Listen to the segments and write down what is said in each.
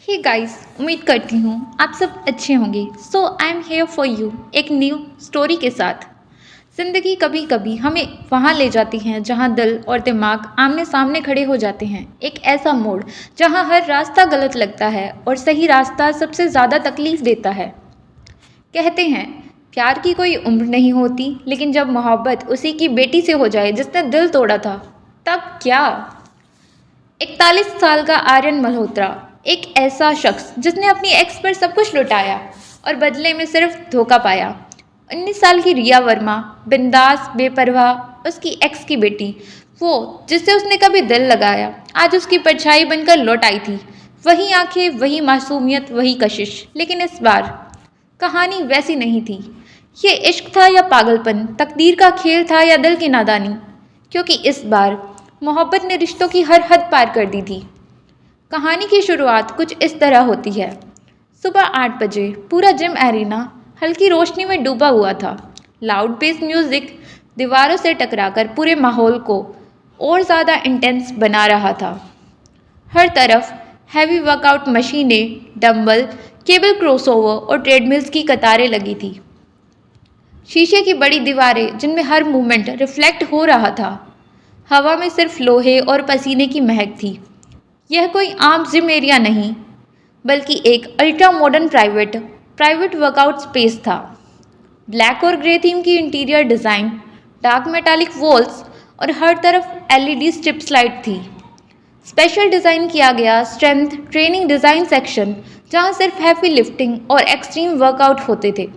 Hey guys, उम्मीद करती हूँ आप सब अच्छे होंगे। So I am here for you एक न्यू स्टोरी के साथ। ज़िंदगी कभी कभी हमें वहाँ ले जाती है जहाँ दिल और दिमाग आमने सामने खड़े हो जाते हैं। एक ऐसा मोड़ जहाँ हर रास्ता गलत लगता है और सही रास्ता सबसे ज़्यादा तकलीफ देता है। कहते हैं प्यार की कोई उम्र नहीं होती, लेकिन जब मोहब्बत उसी की बेटी से हो जाए जिसने दिल तोड़ा था, तब क्या। 41 साल का आर्यन मल्होत्रा, एक ऐसा शख्स जिसने अपनी एक्स पर सब कुछ लुटाया और बदले में सिर्फ धोखा पाया। 19 साल की रिया वर्मा, बिंदास बेपरवाह उसकी एक्स की बेटी, वो जिससे उसने कभी दिल लगाया, आज उसकी परछाई बनकर लौट आई थी। वही आंखें, वही मासूमियत, वही कशिश। लेकिन इस बार कहानी वैसी नहीं थी। ये इश्क था या पागलपन, तकदीर का खेल था या दिल की नादानी, क्योंकि इस बार मोहब्बत ने रिश्तों की हर हद पार कर दी थी। कहानी की शुरुआत कुछ इस तरह होती है। सुबह 8 बजे पूरा जिम एरिना हल्की रोशनी में डूबा हुआ था। लाउड बेस म्यूजिक दीवारों से टकराकर पूरे माहौल को और ज़्यादा इंटेंस बना रहा था। हर तरफ हैवी वर्कआउट मशीनें, डंबल, केबल क्रॉसओवर और ट्रेडमिल्स की कतारें लगी थी। शीशे की बड़ी दीवारें जिनमें हर मूवमेंट रिफ्लेक्ट हो रहा था। हवा में सिर्फ लोहे और पसीने की महक थी। यह कोई आम जिम एरिया नहीं, बल्कि एक ultra modern private workout space था। ब्लैक और ग्रे थीम की interior design, dark metallic walls और हर तरफ एलईडी स्ट्रिप्स लाइट थी। स्पेशल डिज़ाइन किया गया स्ट्रेंथ ट्रेनिंग डिज़ाइन सेक्शन, जहां सिर्फ हैवी लिफ्टिंग और एक्सट्रीम वर्कआउट होते थे।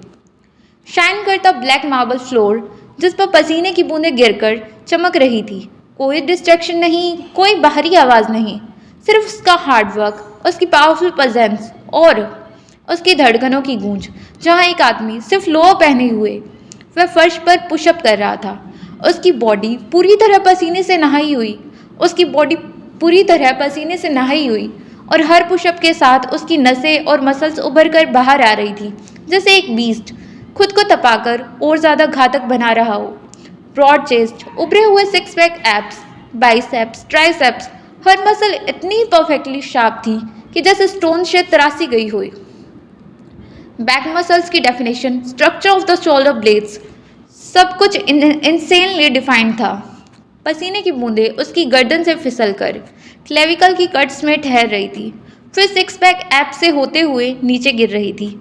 शाइन करता ब्लैक मार्बल फ्लोर जिस पर पसीने की बूंदें गिरकर चमक रही थी। कोई डिस्ट्रैक्शन नहीं, कोई बाहरी आवाज़ नहीं, सिर्फ उसका हार्डवर्क, उसकी पावरफुल प्रेजेंस और उसकी धड़कनों की गूंज। जहाँ एक आदमी सिर्फ लोअर पहने हुए वह फर्श पर पुशअप कर रहा था। उसकी बॉडी पूरी तरह पसीने से नहाई हुई और हर पुशअप के साथ उसकी नसें और मसल्स उभर कर बाहर आ रही थी, जैसे एक बीस्ट खुद को तपाकर और ज़्यादा घातक बना रहा हो। ब्रॉड चेस्ट, उभरे हुए six pack abs, biceps, triceps, हर मसल इतनी परफेक्टली शार्प थी कि जैसे स्टोन से तरासी गई हो। बैक मसल्स की definition, structure of the shoulder blades, सब कुछ इंसेनली डिफाइंड था। पसीने की बूंदें उसकी गर्दन से फिसलकर क्लेविकल की कट्स में ठहर रही थी, फिर सिक्स पैक एप से होते हुए नीचे गिर रही थी।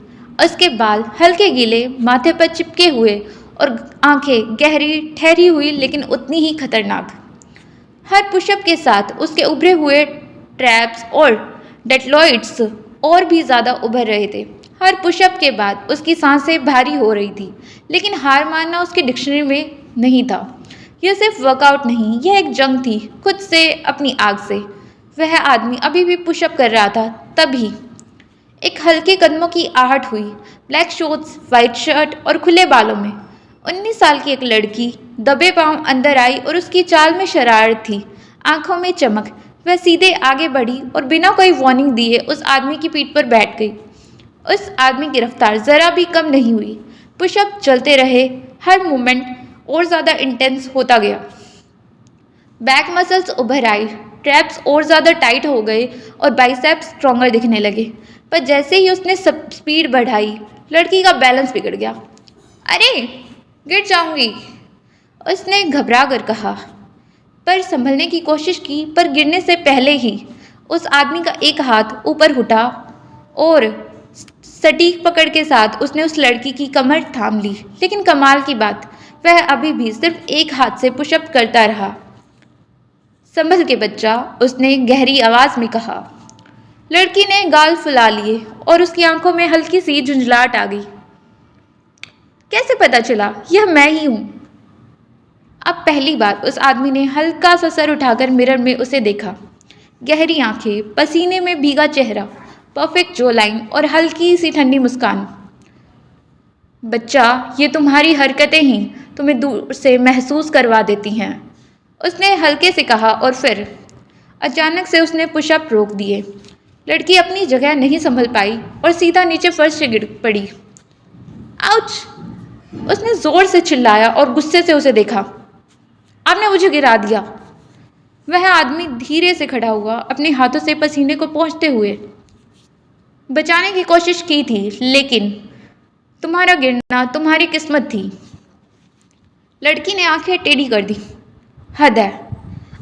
उसके बाल हल्के गीले, माथे पर चिपके हुए और आंखें गहरी ठहरी हुई, लेकिन उतनी ही खतरनाक। हर पुशअप के साथ उसके उभरे हुए ट्रैप्स और डेल्टॉइड्स और भी ज़्यादा उभर रहे थे। हर पुशअप के बाद उसकी सांसें भारी हो रही थी, लेकिन हार मानना उसकी डिक्शनरी में नहीं था। यह सिर्फ वर्कआउट नहीं, यह एक जंग थी खुद से, अपनी आग से। वह आदमी अभी भी पुशअप कर रहा था। तभी एक हल्के कदमों की आहट हुई। ब्लैक शॉर्ट्स, वाइट शर्ट और खुले बालों में 19 साल की एक लड़की दबे पांव अंदर आई और उसकी चाल में शरारत थी, आंखों में चमक। वह सीधे आगे बढ़ी और बिना कोई वार्निंग दिए उस आदमी की पीठ पर बैठ गई। उस आदमी की रफ्तार जरा भी कम नहीं हुई। पुशअप चलते रहे, हर मूवमेंट और ज़्यादा इंटेंस होता गया। बैक मसल्स उभर आई, ट्रैप्स और ज़्यादा टाइट हो गए और बाइसेप्स स्ट्रॉन्गर दिखने लगे। पर जैसे ही उसने सब स्पीड बढ़ाई, लड़की का बैलेंस बिगड़ गया। अरे, गिर जाऊंगी, उसने घबरा कर कहा, पर संभलने की कोशिश की। पर गिरने से पहले ही उस आदमी का एक हाथ ऊपर उठा और सटीक पकड़ के साथ उसने उस लड़की की कमर थाम ली। लेकिन कमाल की बात, वह अभी भी सिर्फ एक हाथ से पुशअप करता रहा। संभल के बच्चा, उसने गहरी आवाज में कहा। लड़की ने गाल फुला लिए और उसकी आंखों में हल्की सी झुंझलाहट आ गई। कैसे पता चला यह मैं ही हूं? अब पहली बार उस आदमी ने हल्का सा सर उठाकर मिरर में उसे देखा। गहरी आंखें, पसीने में भीगा चेहरा, परफेक्ट जो लाइन और हल्की सी ठंडी मुस्कान। बच्चा, ये तुम्हारी हरकतें ही तुम्हें दूर से महसूस करवा देती हैं, उसने हल्के से कहा। और फिर अचानक से उसने पुशअप रोक दिए। लड़की अपनी जगह नहीं संभल पाई और सीधा नीचे फर्श से गिर पड़ी। आउच! उसने जोर से चिल्लाया और गुस्से से उसे देखा। आपने मुझे गिरा दिया। वह आदमी धीरे से खड़ा हुआ, अपने हाथों से पसीने को पोंछते हुए। बचाने की कोशिश की थी, लेकिन तुम्हारा गिरना तुम्हारी किस्मत थी। लड़की ने आंखें टेढ़ी कर दी। हद है,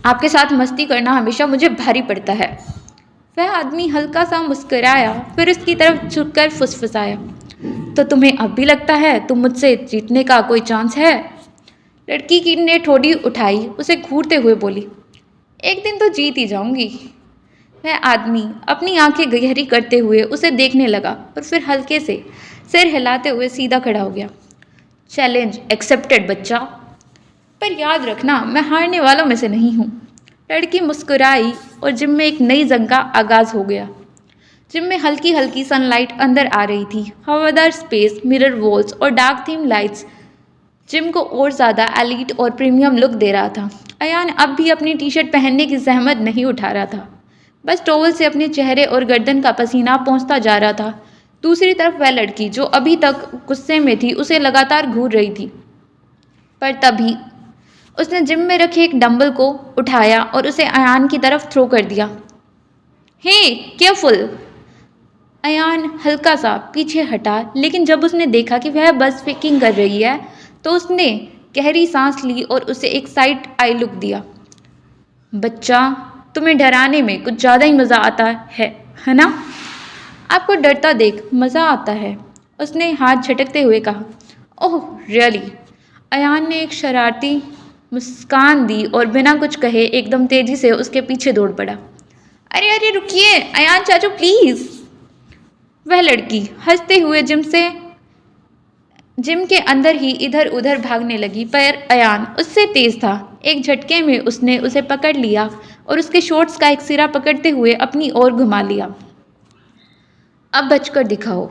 आपके साथ मस्ती करना हमेशा मुझे भारी पड़ता है। वह आदमी हल्का सा मुस्कुराया, फिर उसकी तरफ झुककर फुसफुसाया, तो तुम्हें अब भी लगता है तुम मुझसे जीतने का कोई चांस है? लड़की की ने ठोड़ी उठाई, उसे घूरते हुए बोली, एक दिन तो जीत ही जाऊंगी। वह आदमी अपनी आंखें गहरी करते हुए उसे देखने लगा और फिर हल्के से सिर हिलाते हुए सीधा खड़ा हो गया। चैलेंज एक्सेप्टेड बच्चा, पर याद रखना मैं हारने वालों में से नहीं हूँ। लड़की मुस्कुराई और जिम में एक नई जंग का आगाज हो गया। जिम में हल्की हल्की सनलाइट अंदर आ रही थी। हवादार स्पेस, मिरर वॉल्स और डार्क थीम लाइट्स जिम को और ज़्यादा एलीट और प्रीमियम लुक दे रहा था। अयान अब भी अपनी टी शर्ट पहनने की जहमत नहीं उठा रहा था, बस टॉवल से अपने चेहरे और गर्दन का पसीना पोंछता जा रहा था। दूसरी तरफ वह लड़की जो अभी तक गुस्से में थी उसे लगातार घूर रही थी। पर तभी उसने जिम में रखे एक डंबल को उठाया और उसे अयान की तरफ थ्रो कर दिया। हे केयरफुल! अयान हल्का सा पीछे हटा, लेकिन जब उसने देखा कि वह बस फेकिंग कर रही है तो उसने गहरी सांस ली और उसे एक साइड आई लुक दिया। बच्चा, तुम्हें डराने में कुछ ज़्यादा ही मज़ा आता है ना? आपको डरता देख मज़ा आता है, उसने हाथ झटकते हुए कहा। Oh really? अयान ने एक शरारती मुस्कान दी और बिना कुछ कहे एकदम तेजी से उसके पीछे दौड़ पड़ा। अरे अरे रुकिए अयान चाचू प्लीज़! वह लड़की हंसते हुए जिम के अंदर ही इधर उधर भागने लगी, पर अयान उससे तेज था। एक झटके में उसने उसे पकड़ लिया और उसके शॉर्ट्स का एक सिरा पकड़ते हुए अपनी ओर घुमा लिया। अब बचकर दिखाओ,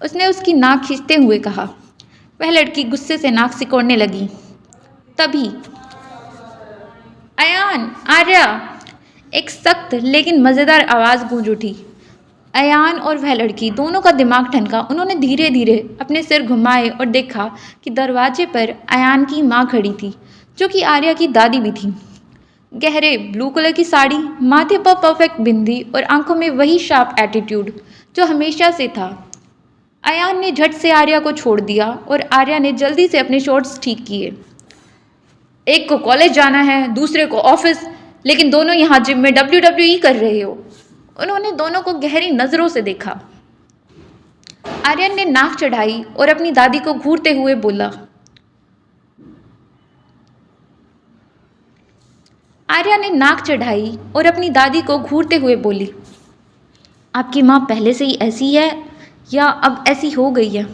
उसने उसकी नाक खींचते हुए कहा। वह लड़की गुस्से से नाक सिकोड़ने लगी। तभी अयान, आर्या! एक सख्त लेकिन मज़ेदार आवाज़ गूंज उठी। अयान और वह लड़की दोनों का दिमाग ठनका। उन्होंने धीरे धीरे अपने सिर घुमाए और देखा कि दरवाजे पर अयान की माँ खड़ी थी, जो कि आर्या की दादी भी थी। गहरे ब्लू कलर की साड़ी, माथे पर परफेक्ट बिंदी और आंखों में वही शार्प एटीट्यूड जो हमेशा से था। अयान ने झट से आर्या को छोड़ दिया और आर्या ने जल्दी से अपने शॉर्ट्स ठीक किए। एक को कॉलेज जाना है, दूसरे को ऑफिस, लेकिन दोनों यहाँ जिम में WWE कर रहे हो। उन्होंने दोनों को गहरी नज़रों से देखा। आर्यन ने नाक चढ़ाई और अपनी दादी को घूरते हुए बोला। आर्या ने नाक चढ़ाई और अपनी दादी को घूरते हुए बोली, आपकी माँ पहले से ही ऐसी है या अब ऐसी हो गई है?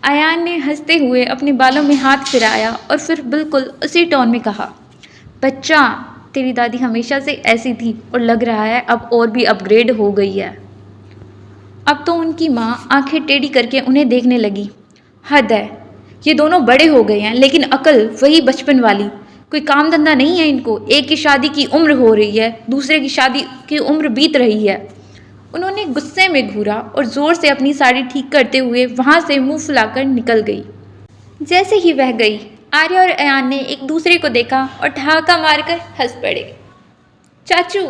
अयान ने हंसते हुए अपने बालों में हाथ फिराया और फिर बिल्कुल उसी टोन में कहा, बच्चा, तेरी दादी हमेशा से ऐसी थी और लग रहा है अब और भी अपग्रेड हो गई है। अब तो उनकी माँ आंखें टेढ़ी करके उन्हें देखने लगी। हद है, ये दोनों बड़े हो गए हैं लेकिन अकल वही बचपन वाली। कोई काम धंधा नहीं है इनको। एक की शादी की उम्र हो रही है, दूसरे की शादी की उम्र बीत रही है। उन्होंने गुस्से में घूरा और ज़ोर से अपनी साड़ी ठीक करते हुए वहाँ से मुंह फुलाकर निकल गई। जैसे ही वह गई, आर्या और अयान ने एक दूसरे को देखा और ठहाका मारकर हंस पड़े। चाचू,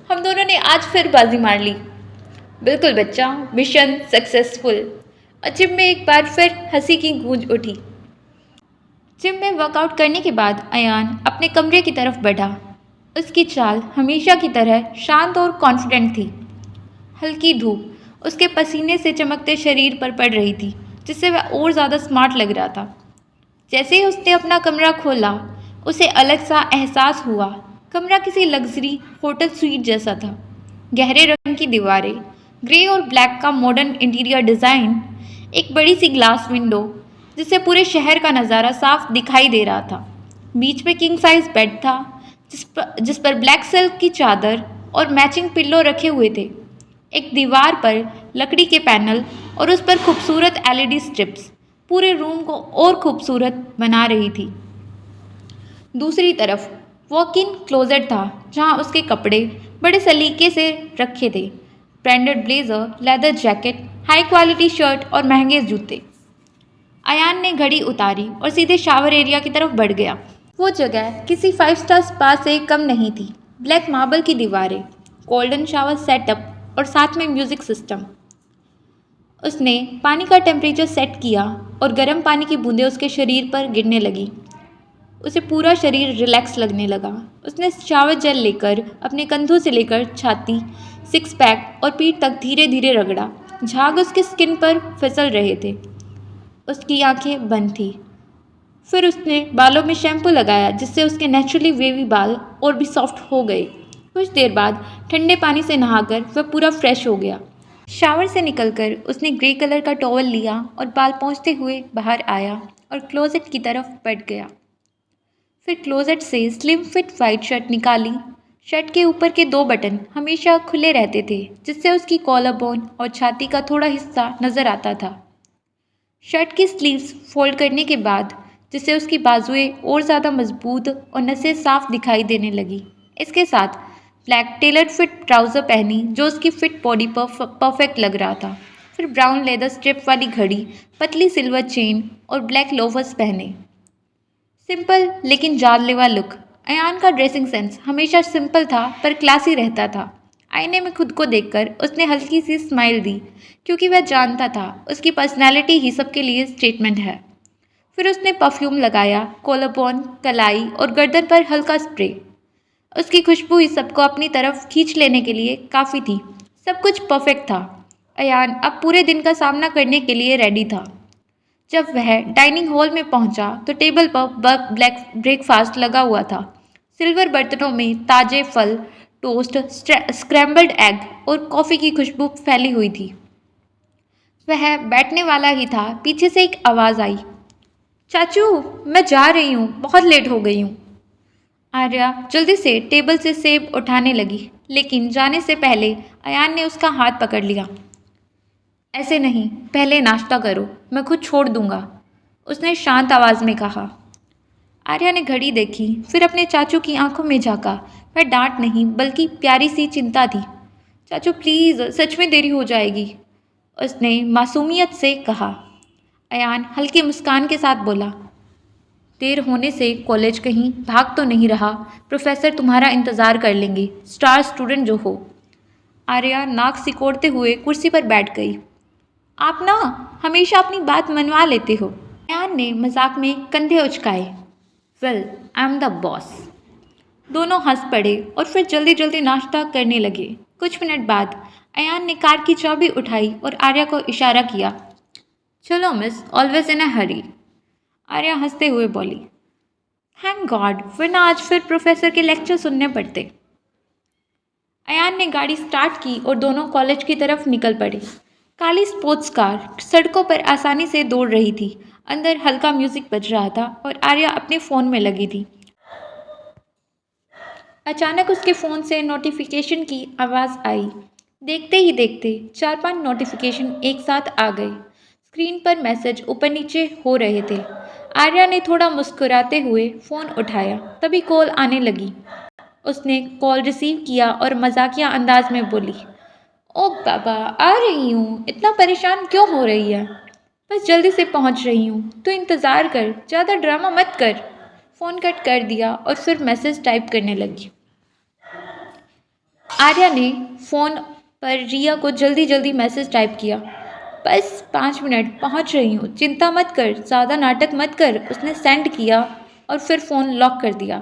हम दोनों ने आज फिर बाजी मार ली। बिल्कुल बच्चा, मिशन सक्सेसफुल। और जिम में एक बार फिर हंसी की गूंज उठी। जिम में वर्कआउट करने के बाद अयान अपने कमरे की तरफ बढ़ा। उसकी चाल हमेशा की तरह शांत और कॉन्फिडेंट थी। हल्की धूप उसके पसीने से चमकते शरीर पर पड़ रही थी, जिससे वह और ज़्यादा स्मार्ट लग रहा था। जैसे ही उसने अपना कमरा खोला, उसे अलग सा एहसास हुआ। कमरा किसी लग्जरी होटल स्वीट जैसा था। गहरे रंग की दीवारें, ग्रे और ब्लैक का मॉडर्न इंटीरियर डिज़ाइन, एक बड़ी सी ग्लास विंडो जिससे पूरे शहर का नज़ारा साफ दिखाई दे रहा था। बीच में किंग साइज बेड था, जिस पर ब्लैक सिल्क की चादर और मैचिंग पिल्लो रखे हुए थे। एक दीवार पर लकड़ी के पैनल और उस पर खूबसूरत LED स्ट्रिप्स पूरे रूम को और खूबसूरत बना रही थी। दूसरी तरफ वॉक इन क्लोजेट था, जहां उसके कपड़े बड़े सलीके से रखे थे। Branded blazer, leather jacket, high quality shirt और महंगे जूते। अयान ने घड़ी उतारी और सीधे शावर एरिया की तरफ बढ़ गया। वो जगह किसी 5 स्टार स्पा से कम नहीं थी। ब्लैक मार्बल की दीवारें, गोल्डन शावर सेटअप और साथ में म्यूज़िक सिस्टम। उसने पानी का टेम्परेचर सेट किया और गर्म पानी की बूंदें उसके शरीर पर गिरने लगी। उसे पूरा शरीर रिलैक्स लगने लगा। उसने शावर जेल लेकर अपने कंधों से लेकर छाती, सिक्स पैक और पीठ तक धीरे धीरे रगड़ा। झाग उसके स्किन पर फिसल रहे थे। उसकी आंखें बंद थीं। फिर उसने बालों में शैम्पू लगाया जिससे उसके नेचुरली वेवी बाल और भी सॉफ्ट हो गए। कुछ देर बाद ठंडे पानी से नहाकर वह पूरा फ्रेश हो गया। शावर से निकलकर उसने ग्रे कलर का टॉवल लिया और बाल पोंछते हुए बाहर आया और क्लोजेट की तरफ बढ़ गया। फिर क्लोजेट से स्लिम फिट वाइट शर्ट निकाली। शर्ट के ऊपर के 2 बटन हमेशा खुले रहते थे जिससे उसकी कॉलर बोन और छाती का थोड़ा हिस्सा नज़र आता था। शर्ट की स्लीव्स फोल्ड करने के बाद जिससे उसकी बाजुएं और ज़्यादा मजबूत और नसें साफ दिखाई देने लगी। इसके साथ ब्लैक टेलर्ड फिट ट्राउज़र पहनी जो उसकी फिट बॉडी पर परफेक्ट लग रहा था। फिर ब्राउन लेदर स्ट्रिप वाली घड़ी, पतली सिल्वर चेन और ब्लैक लोफर्स पहने। सिंपल लेकिन जानलेवा लुक। अयान का ड्रेसिंग सेंस हमेशा सिंपल था पर क्लासी रहता था। आईने में खुद को देखकर उसने हल्की सी स्माइल दी क्योंकि वह जानता था उसकी पर्सनैलिटी ही सबके लिए स्टेटमेंट है। फिर उसने परफ्यूम लगाया, कोलाबोन, कलाई और गर्दन पर हल्का स्प्रे। उसकी खुशबू ही सबको अपनी तरफ खींच लेने के लिए काफ़ी थी। सब कुछ परफेक्ट था। अयान अब पूरे दिन का सामना करने के लिए रेडी था। जब वह डाइनिंग हॉल में पहुंचा तो टेबल पर ब्लैक ब्रेकफास्ट लगा हुआ था। सिल्वर बर्तनों में ताजे फल, टोस्ट, स्क्रैम्बल्ड एग और कॉफ़ी की खुशबू फैली हुई थी। वह बैठने वाला ही था, पीछे से एक आवाज़ आई, चाचू मैं जा रही हूँ, बहुत लेट हो गई हूँ। आर्या जल्दी से टेबल से सेब उठाने लगी, लेकिन जाने से पहले अयान ने उसका हाथ पकड़ लिया। ऐसे नहीं, पहले नाश्ता करो, मैं खुद छोड़ दूंगा, उसने शांत आवाज़ में कहा। आर्या ने घड़ी देखी, फिर अपने चाचू की आंखों में झांका। वह डांट नहीं बल्कि प्यारी सी चिंता थी। चाचू प्लीज़, सच में देरी हो जाएगी, उसने मासूमियत से कहा। अयान हल्की मुस्कान के साथ बोला, देर होने से कॉलेज कहीं भाग तो नहीं रहा? प्रोफेसर तुम्हारा इंतज़ार कर लेंगे, स्टार स्टूडेंट जो हो। आर्या नाक सिकोड़ते हुए कुर्सी पर बैठ गई। आप ना हमेशा अपनी बात मनवा लेते हो। अयान ने मजाक में कंधे उचकाए। Well, I am the boss. दोनों हंस पड़े और फिर जल्दी जल्दी नाश्ता करने लगे। कुछ मिनट बाद अयान ने कार की चाबी उठाई और आर्या को इशारा किया। चलो मिस, ऑलवेज इन अ हरी। आर्या हंसते हुए बोली, थैंक गॉड, वरना आज फिर प्रोफेसर के लेक्चर सुनने पड़ते। अयान ने गाड़ी स्टार्ट की और दोनों कॉलेज की तरफ निकल पड़े। काली स्पोर्ट्स कार सड़कों पर आसानी से दौड़ रही थी। अंदर हल्का म्यूजिक बज रहा था और आर्या अपने फ़ोन में लगी थी। अचानक उसके फ़ोन से नोटिफिकेशन की आवाज़ आई। देखते ही देखते 4-5 नोटिफिकेशन एक साथ आ गए। स्क्रीन पर मैसेज ऊपर नीचे हो रहे थे। आर्या ने थोड़ा मुस्कुराते हुए फ़ोन उठाया, तभी कॉल आने लगी। उसने कॉल रिसीव किया और मजाकिया अंदाज में बोली, ओ बाबा, आ रही हूँ, इतना परेशान क्यों हो रही है? बस जल्दी से पहुँच रही हूँ, तो इंतज़ार कर, ज़्यादा ड्रामा मत कर। फ़ोन कट कर दिया और फिर मैसेज टाइप करने लगी। आर्या ने फ़ोन पर रिया को जल्दी जल्दी मैसेज टाइप किया, बस 5 मिनट, पहुँच रही हूँ, चिंता मत कर, ज़्यादा नाटक मत कर। उसने सेंड किया और फिर फ़ोन लॉक कर दिया।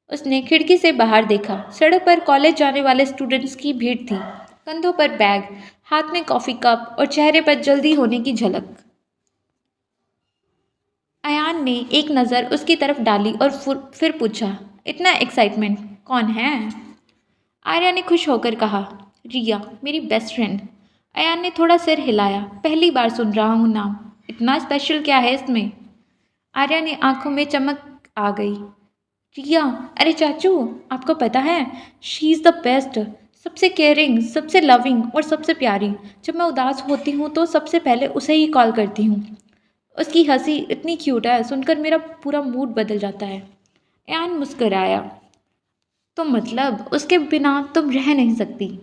उसने खिड़की से बाहर देखा। सड़क पर कॉलेज जाने वाले स्टूडेंट्स की भीड़ थी, कंधों पर बैग, हाथ में कॉफ़ी कप और चेहरे पर जल्दी होने की झलक। अयान ने एक नज़र उसकी तरफ डाली और फिर पूछा, इतना एक्साइटमेंट, कौन है? आर्या ने खुश होकर कहा, रिया, मेरी बेस्ट फ्रेंड। अयान ने थोड़ा सिर हिलाया, पहली बार सुन रहा हूँ नाम, इतना स्पेशल क्या है इसमें? आर्या ने आंखों में चमक आ गई। रिया, अरे चाचू, आपको पता है, शी इज़ द बेस्ट, सबसे केयरिंग, सबसे लविंग और सबसे प्यारी। जब मैं उदास होती हूँ तो सबसे पहले उसे ही कॉल करती हूँ। उसकी हंसी इतनी क्यूट है, सुनकर मेरा पूरा मूड बदल जाता है। अयान मुस्कराया, तो मतलब उसके बिना तुम रह नहीं सकती?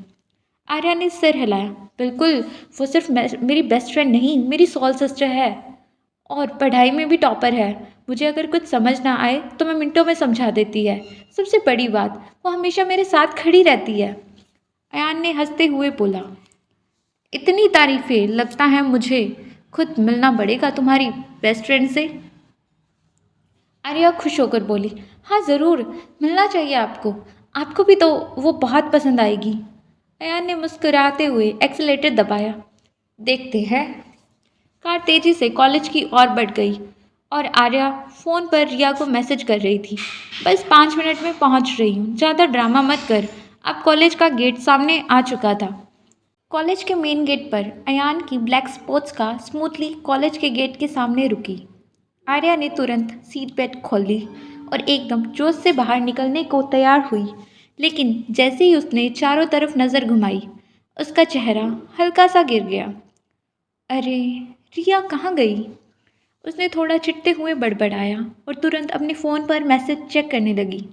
आर्या ने सिर हिलाया, बिल्कुल, वो सिर्फ मेरी बेस्ट फ्रेंड नहीं, मेरी सोल सिस्टर है और पढ़ाई में भी टॉपर है। मुझे अगर कुछ समझ ना आए तो मैं मिनटों में समझा देती है। सबसे बड़ी बात, वो हमेशा मेरे साथ खड़ी रहती है। अयान ने हंसते हुए बोला, इतनी तारीफें, लगता है मुझे खुद मिलना पड़ेगा तुम्हारी बेस्ट फ्रेंड से। आर्या खुश होकर बोली, हाँ ज़रूर, मिलना चाहिए आपको। आपको भी तो वो बहुत पसंद आएगी। अयान ने मुस्कुराते हुए एक्सीलेटर दबाया। देखते हैं। कार तेजी से कॉलेज की ओर बढ़ गई और आर्या फ़ोन पर रिया को मैसेज कर रही थी, बस 5 मिनट में पहुंच रही हूँ, ज़्यादा ड्रामा मत कर। अब कॉलेज का गेट सामने आ चुका था। कॉलेज के मेन गेट पर अयान की black sports car smoothly college के गेट के सामने रुकी। आर्या ने तुरंत सीट बेल्ट खोल ली और एकदम जोश से बाहर निकलने को तैयार हुई, लेकिन जैसे ही उसने चारों तरफ नज़र घुमाई, उसका चेहरा हल्का सा गिर गया। अरे, रिया कहाँ गई? उसने थोड़ा चिढ़ते हुए बड़बड़ाया और तुरंत अपने फ़ोन पर मैसेज चेक करने लगी।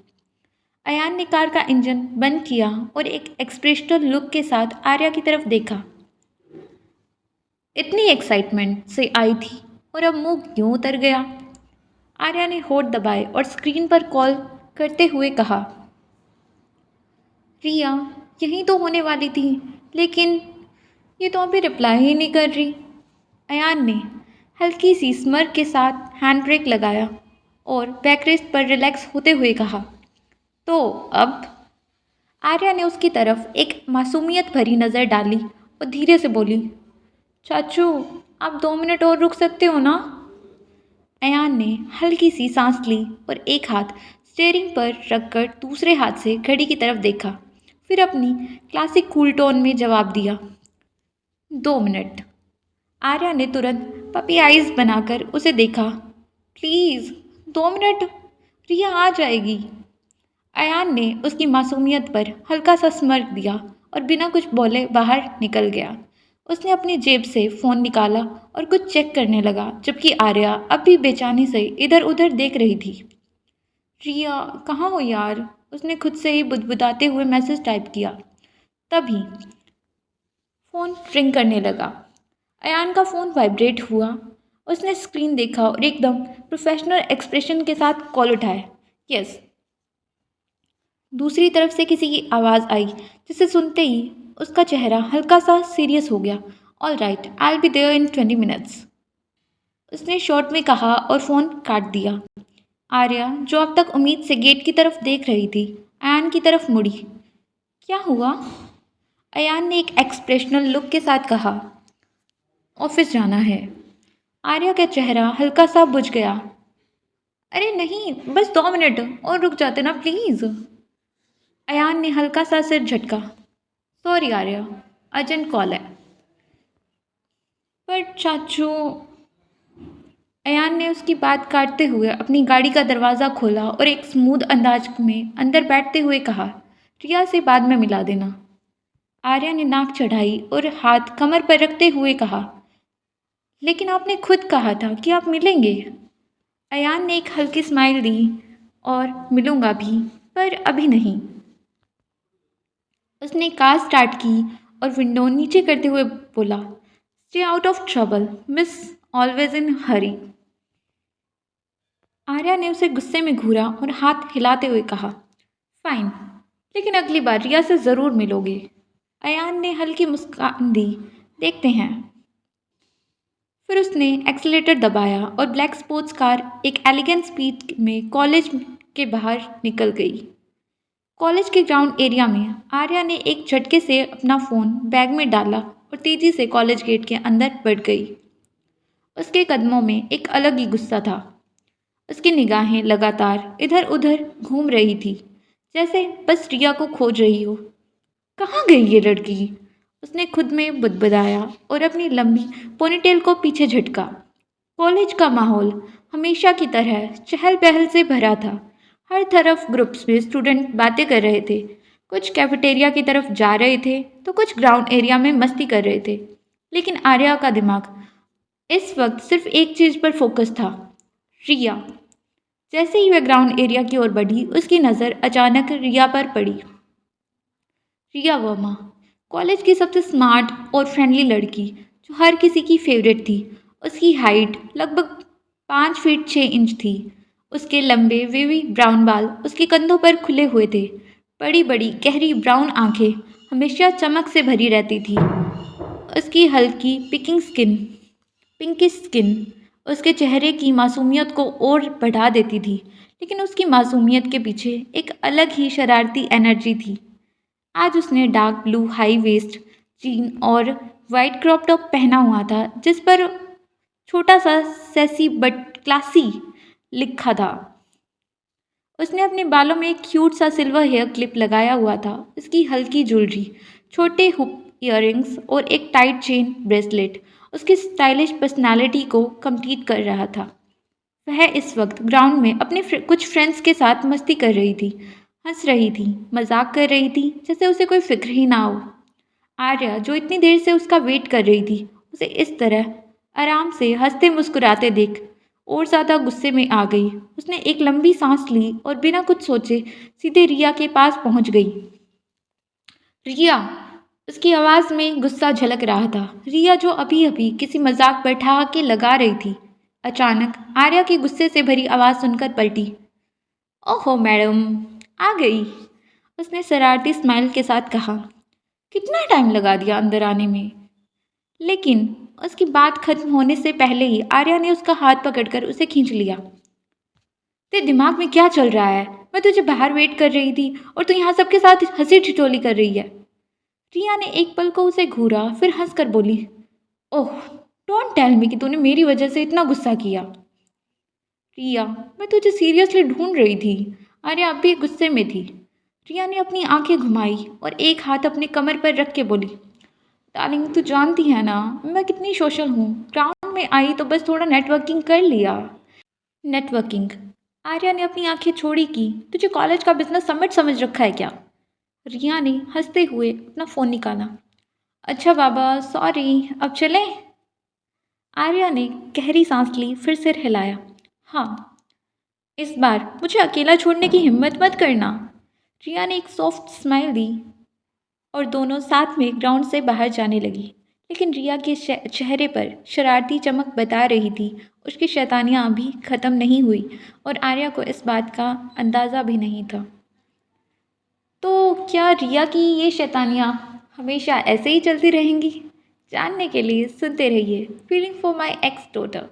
अयान ने कार का इंजन बंद किया और एक एक्सप्रेशनल लुक के साथ आर्या की तरफ देखा। इतनी एक्साइटमेंट से आई थी और अब मुंह क्यों उतर गया? आर्या ने होठ दबाए और स्क्रीन पर कॉल करते हुए कहा, रिया यहीं तो होने वाली थी, लेकिन ये तो अभी रिप्लाई ही नहीं कर रही। अयान ने हल्की सी स्मर्क के साथ हैंड ब्रेक लगाया और बैकरेस्ट पर रिलैक्स होते हुए कहा, तो अब? आर्या ने उसकी तरफ एक मासूमियत भरी नज़र डाली और धीरे से बोली, चाचू आप 2 मिनट और रुक सकते हो ना? अयान ने हल्की सी सांस ली और एक हाथ स्टीयरिंग पर रखकर दूसरे हाथ से घड़ी की तरफ देखा, फिर अपनी क्लासिक कूल टोन में जवाब दिया, 2 मिनट। आर्या ने तुरंत पपी आइज बनाकर उसे देखा, प्लीज़ 2 मिनट, रिया आ जाएगी। अयान ने उसकी मासूमियत पर हल्का सा स्mirk दिया और बिना कुछ बोले बाहर निकल गया। उसने अपनी जेब से फ़ोन निकाला और कुछ चेक करने लगा, जबकि आर्या अब भी बेचैनी से इधर उधर देख रही थी। रिया कहाँ हो यार? उसने खुद से ही बुदबुदाते हुए मैसेज टाइप किया। तभी फ़ोन रिंग करने लगा। अयान का फ़ोन वाइब्रेट हुआ। उसने स्क्रीन देखा और एकदम प्रोफेशनल एक्सप्रेशन के साथ कॉल उठाया। यस। दूसरी तरफ से किसी की आवाज़ आई, जिसे सुनते ही उसका चेहरा हल्का सा सीरियस हो गया। All right, I will be there in 20 minutes, उसने शॉर्ट में कहा और फ़ोन काट दिया। आर्या, जो अब तक उम्मीद से गेट की तरफ देख रही थी, अयान की तरफ मुड़ी। क्या हुआ? अयान ने एक एक्सप्रेशनल लुक के साथ कहा, ऑफिस जाना है। आर्या का चेहरा हल्का सा बुझ गया। अरे नहीं, बस 2 मिनट और रुक जाते ना प्लीज़। अयान ने हल्का सा सिर झटका। सॉरी आर्या, अर्जेंट कॉल है। पर चाचू, अयान ने उसकी बात काटते हुए अपनी गाड़ी का दरवाज़ा खोला और एक स्मूथ अंदाज में अंदर बैठते हुए कहा, रिया से बाद में मिला देना। आर्या ने नाक चढ़ाई और हाथ कमर पर रखते हुए कहा, लेकिन आपने खुद कहा था कि आप मिलेंगे। अयान ने एक हल्की स्माइल दी और मिलूंगा भी, पर अभी नहीं। उसने कार स्टार्ट की और विंडो नीचे करते हुए बोला, stay out of trouble miss, always in hurry. Arya ने उसे गुस्से में घूरा और हाथ हिलाते हुए कहा, फाइन, लेकिन अगली बार रिया से ज़रूर मिलोगे। अयान ने हल्की मुस्कान दी, देखते हैं। फिर उसने एक्सीलेटर दबाया और ब्लैक स्पोर्ट्स कार एक एलिगेंट स्पीड में कॉलेज के बाहर निकल गई। कॉलेज के ग्राउंड एरिया में आर्या ने एक झटके से अपना फ़ोन बैग में डाला और तेज़ी से कॉलेज गेट के अंदर बढ़ गई। उसके कदमों में एक अलग ही गुस्सा था। उसकी निगाहें लगातार इधर उधर घूम रही थी, जैसे बस रिया को खोज रही हो। कहाँ गई ये लड़की? उसने खुद में बुदबुदाया और अपनी लंबी पोनीटेल को पीछे झटका। कॉलेज का माहौल हमेशा की तरह चहल पहल से भरा था। हर तरफ ग्रुप्स में स्टूडेंट बातें कर रहे थे, कुछ कैफेटेरिया की तरफ जा रहे थे तो कुछ ग्राउंड एरिया में मस्ती कर रहे थे। लेकिन आर्या का दिमाग इस वक्त सिर्फ एक चीज़ पर फोकस था, रिया। जैसे ही वह ग्राउंड एरिया की ओर बढ़ी, उसकी नज़र अचानक रिया पर पड़ी। रिया वर्मा, कॉलेज की सबसे स्मार्ट और फ्रेंडली लड़की, जो हर किसी की फेवरेट थी। उसकी हाइट लगभग 5 फीट 6 इंच थी। उसके लंबे वेवी ब्राउन बाल उसके कंधों पर खुले हुए थे। बड़ी बड़ी गहरी ब्राउन आंखें हमेशा चमक से भरी रहती थी। उसकी हल्की पिंकिश स्किन उसके चेहरे की मासूमियत को और बढ़ा देती थी, लेकिन उसकी मासूमियत के पीछे एक अलग ही शरारती एनर्जी थी। आज उसने dark blue high waist gene और वाइट क्रॉप टॉप पहना हुआ था, जिस पर छोटा सा सेसी बट क्लासी लिखा था। उसने अपने बालों में एक क्यूट सा सिल्वर हेयर क्लिप लगाया हुआ था। उसकी हल्की ज्वेलरी, छोटे हुप इयररिंग्स और एक टाइट चेन ब्रेसलेट उसकी स्टाइलिश पर्सनालिटी को कंप्लीट कर रहा था। वह इस वक्त ग्राउंड में अपने कुछ फ्रेंड्स के साथ मस्ती कर रही थी, हंस रही थी, मजाक कर रही थी, जैसे उसे कोई फिक्र ही ना हो। आर्या, जो इतनी देर से उसका वेट कर रही थी, उसे इस तरह आराम से हंसते मुस्कुराते देख और ज़्यादा गुस्से में आ गई। उसने एक लंबी सांस ली और बिना कुछ सोचे सीधे रिया के पास पहुंच गई। रिया, उसकी आवाज़ में गुस्सा झलक रहा था। रिया, जो अभी अभी किसी मजाक पर ठहाके लगा रही थी, अचानक आर्या की गुस्से से भरी आवाज़ सुनकर पलटी। ओहो मैडम, आ गई, उसने शरारती स्माइल के साथ कहा। कितना टाइम लगा दिया अंदर आने में। लेकिन उसकी बात खत्म होने से पहले ही आर्या ने उसका हाथ पकड़कर उसे खींच लिया। तेरे दिमाग में क्या चल रहा है? मैं तुझे बाहर वेट कर रही थी और तू यहाँ सबके साथ हंसी ठिठोली कर रही है। रिया ने एक पल को उसे घूरा, फिर हंसकर बोली, ओह, डोंट टेल मी कि तूने मेरी वजह से इतना गुस्सा किया। रिया, मैं तुझे सीरियसली ढूंढ रही थी। आर्या अब भी गुस्से में थी। रिया ने अपनी आंखें घुमाई और एक हाथ अपने कमर पर रख के बोली, डार्लिंग, तू जानती है ना मैं कितनी सोशल हूँ। ग्राउंड में आई तो बस थोड़ा नेटवर्किंग कर लिया। नेटवर्किंग? आर्या ने अपनी आंखें छोड़ी की तुझे कॉलेज का बिजनेस समिट समझ रखा है क्या? रिया ने हंसते हुए अपना फ़ोन निकाला। अच्छा बाबा, सॉरी, अब चलें? आर्या ने गहरी सांस ली, फिर सिर हिलाया। हाँ, इस बार मुझे अकेला छोड़ने की हिम्मत मत करना। रिया ने एक सॉफ्ट स्माइल दी और दोनों साथ में ग्राउंड से बाहर जाने लगी। लेकिन रिया के चेहरे पर शरारती चमक बता रही थी उसकी शैतानियाँ अभी ख़त्म नहीं हुई और आर्या को इस बात का अंदाज़ा भी नहीं था। तो क्या रिया की ये शैतानियाँ हमेशा ऐसे ही चलती रहेंगी? जानने के लिए सुनते रहिए feeling for my x daughter.